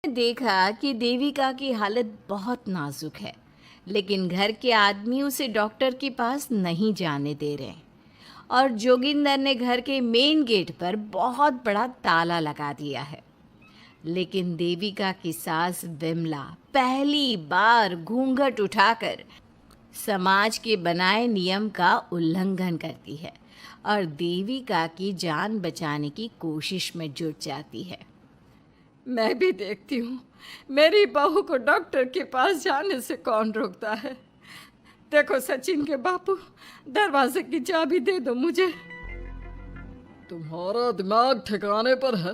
देखा कि देविका की हालत बहुत नाजुक है, लेकिन घर के आदमी उसे डॉक्टर के पास नहीं जाने दे रहे और जोगिंदर ने घर के मेन गेट पर बहुत बड़ा ताला लगा दिया है। लेकिन देविका की सास विमला पहली बार घूंघट उठाकर समाज के बनाए नियम का उल्लंघन करती है और देविका की जान बचाने की कोशिश में जुट जाती है। मैं भी देखती हूँ मेरी बहू को डॉक्टर के पास जाने से कौन रोकता है। देखो सचिन के बापू, दरवाजे की चाबी दे दो मुझे। तुम्हारा दिमाग ठिकाने पर है?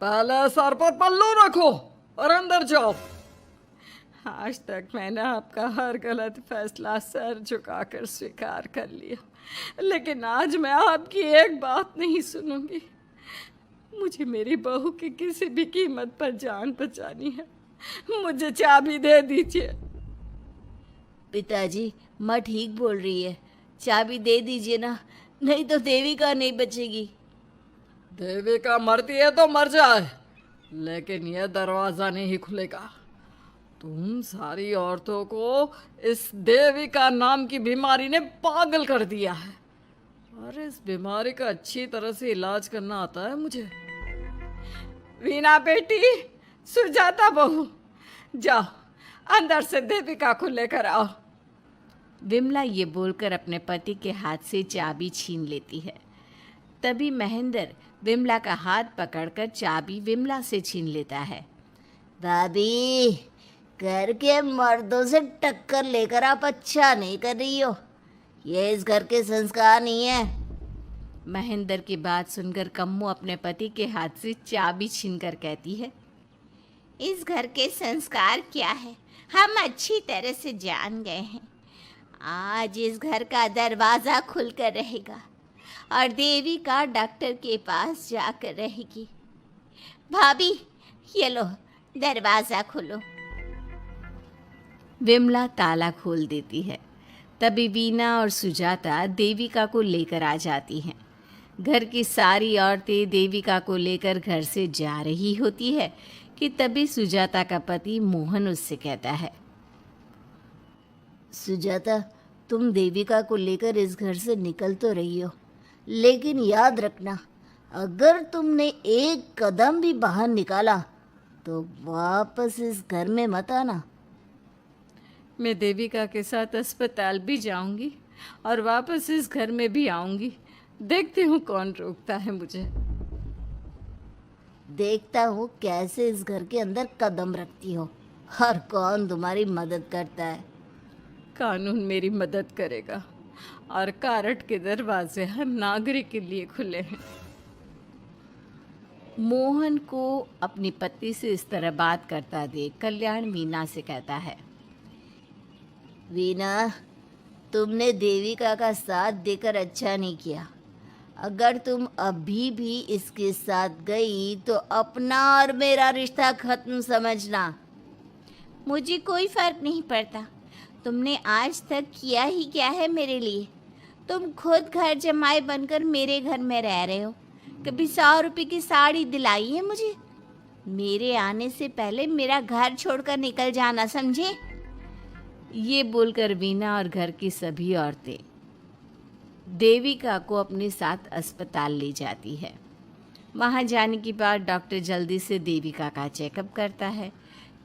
पहले सर पर पल्लू रखो और अंदर जाओ। आज तक मैंने आपका हर गलत फैसला सर झुकाकर स्वीकार कर लिया, लेकिन आज मैं आपकी एक बात नहीं सुनूंगी। मुझे मेरी बहू की किसी भी कीमत पर जान बचानी है। मुझे चाबी दे दीजिए। पिताजी, माँ ठीक बोल रही है, चाबी दे दीजिए ना, नहीं तो देविका नहीं बचेगी। देविका मरती है तो मर जाए, लेकिन यह दरवाज़ा नहीं खुलेगा। तुम सारी औरतों को इस देविका नाम की बीमारी ने पागल कर दिया है और इस बीमारी का अच्छी तरह से इलाज करना आता है मुझे। वीना बेटी, सुजाता बहू, जाओ अंदर से देविका को लेकर आओ। विमला ये बोलकर अपने पति के हाथ से चाबी छीन लेती है। तभी महेंद्र विमला का हाथ पकड़कर चाबी विमला से छीन लेता है। भाभी, घर के मर्दों से टक्कर लेकर आप अच्छा नहीं कर रही हो। ये इस घर के संस्कार नहीं है। महेंद्र की बात सुनकर कम्मू अपने पति के हाथ से चाबी छीनकर कहती है, इस घर के संस्कार क्या है हम अच्छी तरह से जान गए हैं। आज इस घर का दरवाज़ा खुलकर रहेगा और देविका डॉक्टर के पास जाकर रहेगी। भाभी, ये लो दरवाज़ा खोलो। विमला ताला खोल देती है। तभी वीना और सुजाता देविका को लेकर आ जाती हैं। घर की सारी औरतें देविका को लेकर घर से जा रही होती है कि तभी सुजाता का पति मोहन उससे कहता है, सुजाता, तुम देविका को लेकर इस घर से निकल तो रही हो, लेकिन याद रखना, अगर तुमने एक कदम भी बाहर निकाला तो वापस इस घर में मत आना। मैं देविका के साथ अस्पताल भी जाऊंगी और वापस इस घर में भी आऊंगी। देखती हूँ कौन रोकता है मुझे। देखता हूँ कैसे इस घर के अंदर कदम रखती हो और कौन तुम्हारी मदद करता है। कानून मेरी मदद करेगा और कारट के दरवाजे हर नागरिक के लिए खुले हैं। मोहन को अपनी पत्नी से इस तरह बात करता देख कल्याण वीना से कहता है, वीना, तुमने देविका का साथ देकर अच्छा नहीं किया। अगर तुम अभी भी इसके साथ गई तो अपना और मेरा रिश्ता खत्म समझना। मुझे कोई फर्क नहीं पड़ता। तुमने आज तक किया ही क्या है मेरे लिए। तुम खुद घर जमाई बनकर मेरे घर में रह रहे हो। कभी 100 रुपये की साड़ी दिलाई है मुझे? मेरे आने से पहले मेरा घर छोड़कर निकल जाना, समझे? ये बोलकर वीना और घर की सभी औरतें देविका को अपने साथ अस्पताल ले जाती है। वहाँ जाने के बाद डॉक्टर जल्दी से देविका का चेकअप करता है।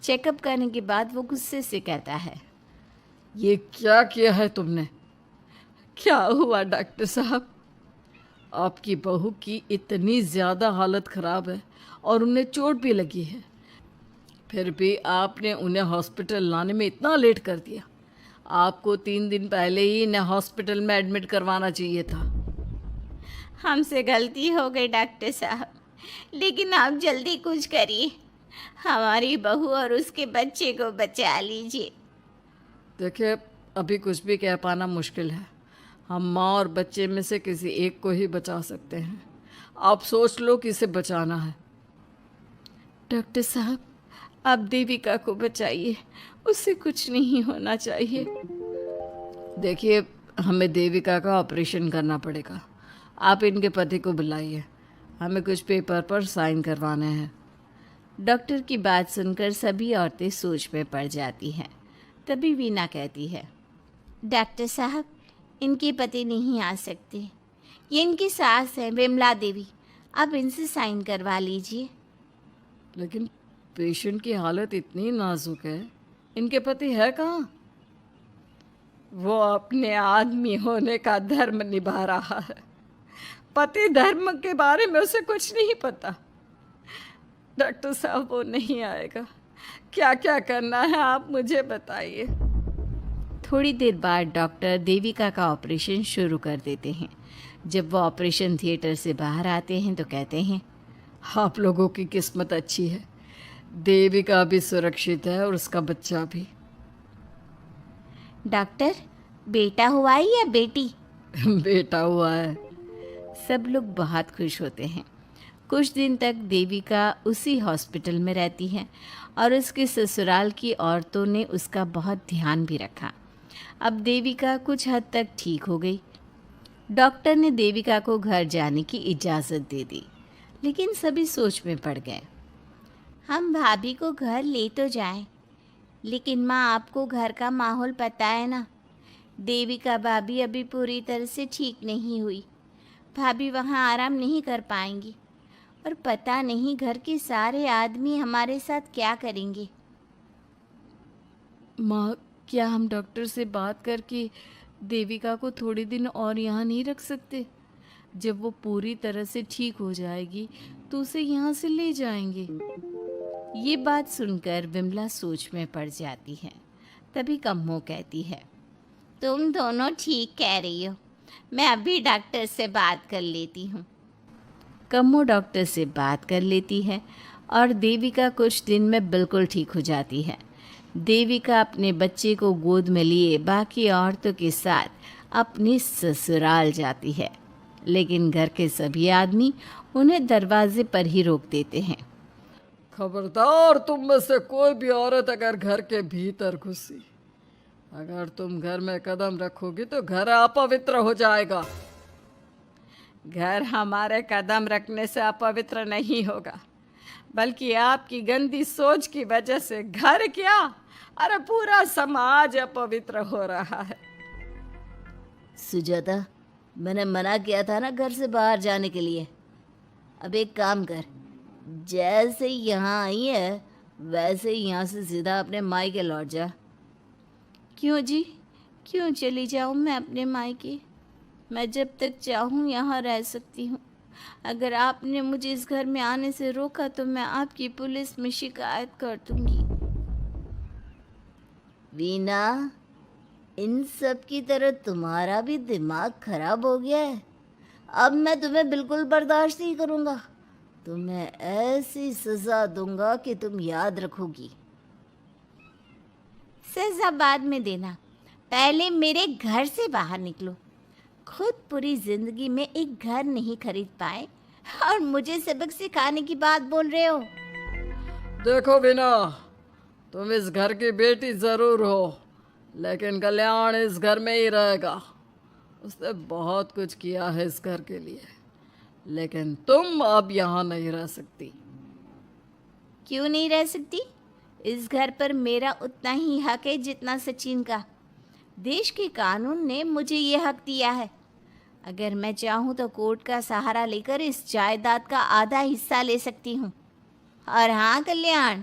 चेकअप करने के बाद वो गुस्से से कहता है, ये क्या किया है तुमने? क्या हुआ डॉक्टर साहब? आपकी बहू की इतनी ज़्यादा हालत ख़राब है और उन्हें चोट भी लगी है, फिर भी आपने उन्हें हॉस्पिटल लाने में इतना लेट कर दिया। आपको 3 दिन पहले ही इन्हें हॉस्पिटल में एडमिट करवाना चाहिए था। हमसे गलती हो गई डॉक्टर साहब, लेकिन आप जल्दी कुछ करिए। हमारी बहू और उसके बच्चे को बचा लीजिए। देखिए, अभी कुछ भी कह पाना मुश्किल है। हम माँ और बच्चे में से किसी एक को ही बचा सकते हैं। आप सोच लो किसे बचाना है। डॉक्टर साहब, आप देविका को बचाइए, उससे कुछ नहीं होना चाहिए। देखिए, हमें देविका का ऑपरेशन करना पड़ेगा। आप इनके पति को बुलाइए, हमें कुछ पेपर पर साइन करवाने हैं। डॉक्टर की बात सुनकर सभी औरतें सोच में पड़ जाती हैं। तभी वीना कहती है, डॉक्टर साहब, इनके पति नहीं आ सकते। ये इनकी सास है विमला देवी, आप इनसे साइन करवा लीजिए। लेकिन पेशेंट की हालत इतनी नाजुक है, इनके पति है कहाँ? वो अपने आदमी होने का धर्म निभा रहा है। पति धर्म के बारे में उसे कुछ नहीं पता। डॉक्टर साहब, वो नहीं आएगा। क्या क्या करना है आप मुझे बताइए। थोड़ी देर बाद डॉक्टर देविका का ऑपरेशन शुरू कर देते हैं। जब वो ऑपरेशन थिएटर से बाहर आते हैं तो कहते हैं, आप लोगों की किस्मत अच्छी है, देविका भी सुरक्षित है और उसका बच्चा भी। डॉक्टर, बेटा हुआ है या बेटी? बेटा हुआ है। सब लोग बहुत खुश होते हैं। कुछ दिन तक देविका उसी हॉस्पिटल में रहती है और उसके ससुराल की औरतों ने उसका बहुत ध्यान भी रखा। अब देविका कुछ हद तक ठीक हो गई। डॉक्टर ने देविका को घर जाने की इजाज़त दे दी, लेकिन सभी सोच में पड़ गए। हम भाभी को घर ले तो जाएं, लेकिन माँ आपको घर का माहौल पता है ना। देविका भाभी अभी पूरी तरह से ठीक नहीं हुई। भाभी वहाँ आराम नहीं कर पाएंगी और पता नहीं घर के सारे आदमी हमारे साथ क्या करेंगे। माँ, क्या हम डॉक्टर से बात करके देविका को थोड़े दिन और यहाँ नहीं रख सकते? जब वो पूरी तरह से ठीक हो जाएगी तो उसे यहाँ से ले जाएंगे। ये बात सुनकर विमला सोच में पड़ जाती है। तभी कम्मो कहती है, तुम दोनों ठीक कह रही हो, मैं अभी डॉक्टर से बात कर लेती हूँ। कम्मो डॉक्टर से बात कर लेती है और देविका कुछ दिन में बिल्कुल ठीक हो जाती है। देविका अपने बच्चे को गोद में लिए बाकी औरतों के साथ अपनी ससुराल जाती है, लेकिन घर के सभी आदमी उन्हें दरवाजे पर ही रोक देते हैं। खबरदार, तुम में से कोई भी औरत अगर घर के भीतर घुसी, अगर तुम घर में कदम रखोगी तो घर अपवित्र हो जाएगा। घर हमारे कदम रखने से अपवित्र नहीं होगा, बल्कि आपकी गंदी सोच की वजह से घर क्या, अरे पूरा समाज अपवित्र हो रहा है। सुजाता, मैंने मना किया था ना घर से बाहर जाने के लिए। अब एक काम कर, जैसे यहाँ आई है वैसे ही यहाँ से सीधा अपने मायके लौट जा। क्यों जी, क्यों चली जाऊँ मैं अपने मायके? मैं जब तक चाहूँ यहाँ रह सकती हूँ। अगर आपने मुझे इस घर में आने से रोका तो मैं आपकी पुलिस में शिकायत कर दूँगी। वीना, इन सब की तरह तुम्हारा भी दिमाग खराब हो गया है। अब मैं तुम्हें बिल्कुल बर्दाश्त नहीं करूँगा। तुम्हें ऐसी सज़ा दूंगा कि तुम याद रखोगी। सज़ा बाद में देना, पहले मेरे घर से बाहर निकलो। खुद पूरी ज़िंदगी में एक घर नहीं खरीद पाए और मुझे सबक सिखाने की बात बोल रहे हो। देखो वीना, तुम इस घर की बेटी जरूर हो, लेकिन कल्याण इस घर में ही रहेगा। उसने बहुत कुछ किया है इस घर के लिए, लेकिन तुम अब यहाँ नहीं रह सकती। क्यों नहीं रह सकती? इस घर पर मेरा उतना ही हक है जितना सचिन का। देश के कानून ने मुझे ये हक दिया है। अगर मैं चाहूँ तो कोर्ट का सहारा लेकर इस जायदाद का आधा हिस्सा ले सकती हूँ। और हाँ कल्याण,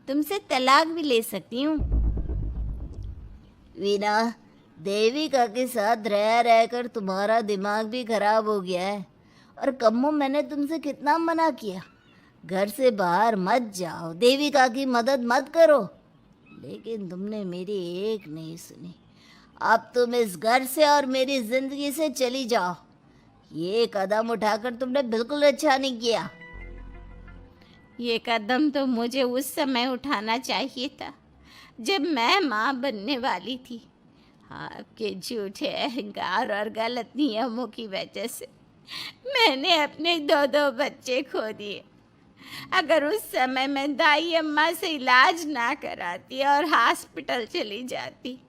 तुमसे तलाक भी ले सकती हूँ। वीना, देविका के साथ रह रहकर तुम्हारा दिमाग भी खराब हो गया है। और कम्मो, मैंने तुमसे कितना मना किया, घर से बाहर मत जाओ, देविका की मदद मत करो, लेकिन तुमने मेरी एक नहीं सुनी। अब तुम इस घर से और मेरी ज़िंदगी से चली जाओ। ये कदम उठाकर तुमने बिल्कुल अच्छा नहीं किया। ये कदम तो मुझे उस समय उठाना चाहिए था जब मैं माँ बनने वाली थी। आपके झूठे अहंकार और गलत नियमों की वजह से मैंने अपने 2 बच्चे खो दिए। अगर उस समय मैं दाई अम्मा से इलाज ना कराती और हॉस्पिटल चली जाती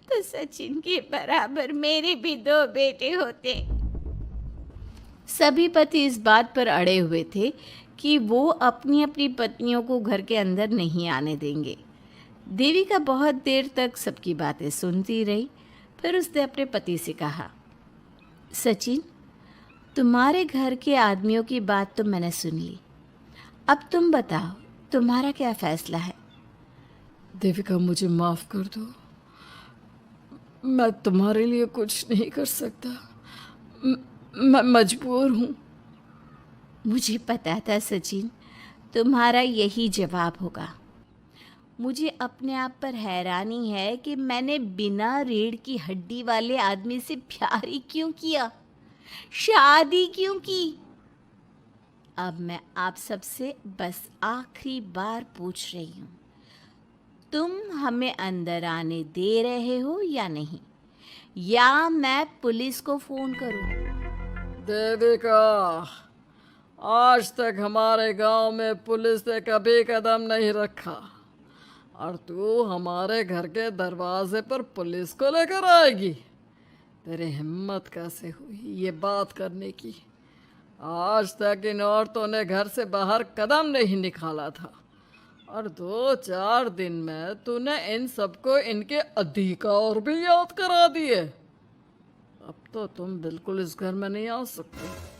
तो सचिन के बराबर मेरे भी 2 बेटे होते। सभी पति इस बात पर अड़े हुए थे कि वो अपनी अपनी पत्नियों को घर के अंदर नहीं आने देंगे। देविका बहुत देर तक सबकी बातें सुनती रही। फिर उसने अपने पति से कहा, सचिन, तुम्हारे घर के आदमियों की बात तो मैंने सुन ली। अब तुम बताओ, तुम्हारा क्या फैसला है? देविका, मुझे माफ़ कर दो। मैं तुम्हारे लिए कुछ नहीं कर सकता। मैं मजबूर हूँ। मुझे पता था सचिन, तुम्हारा यही जवाब होगा। मुझे अपने आप पर हैरानी है कि मैंने बिना रीढ़ की हड्डी वाले आदमी से प्यार ही क्यों किया, शादी क्यों की। अब मैं आप सबसे बस आखिरी बार पूछ रही हूँ, तुम हमें अंदर आने दे रहे हो या नहीं, या मैं पुलिस को फ़ोन करूँ? देविका, आज तक हमारे गांव में पुलिस ने कभी कदम नहीं रखा और तू हमारे घर के दरवाजे पर पुलिस को लेकर आएगी? तेरी हिम्मत कैसे हुई ये बात करने की? आज तक इन औरतों ने घर से बाहर कदम नहीं निकाला था और 2-4 दिन में तूने इन सबको इनके अधिकार भी याद करा दिए। अब तो तुम बिल्कुल इस घर में नहीं आ सकते।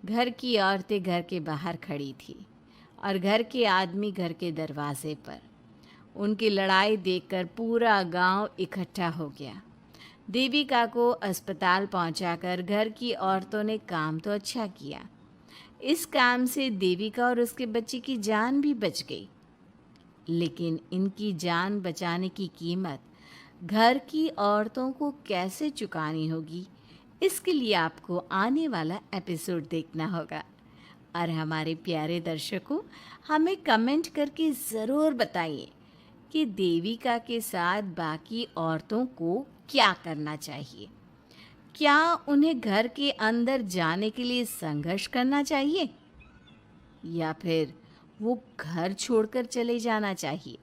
घर की औरतें घर के बाहर खड़ी थी और घर के आदमी घर के दरवाजे पर। उनकी लड़ाई देखकर पूरा गांव इकट्ठा हो गया। देविका को अस्पताल पहुंचाकर घर की औरतों ने काम तो अच्छा किया। इस काम से देविका और उसके बच्चे की जान भी बच गई, लेकिन इनकी जान बचाने की कीमत घर की औरतों को कैसे चुकानी होगी, इसके लिए आपको आने वाला एपिसोड देखना होगा। और हमारे प्यारे दर्शकों, हमें कमेंट करके ज़रूर बताइए कि देविका के साथ बाकी औरतों को क्या करना चाहिए। क्या उन्हें घर के अंदर जाने के लिए संघर्ष करना चाहिए, या फिर वो घर छोड़कर चले जाना चाहिए?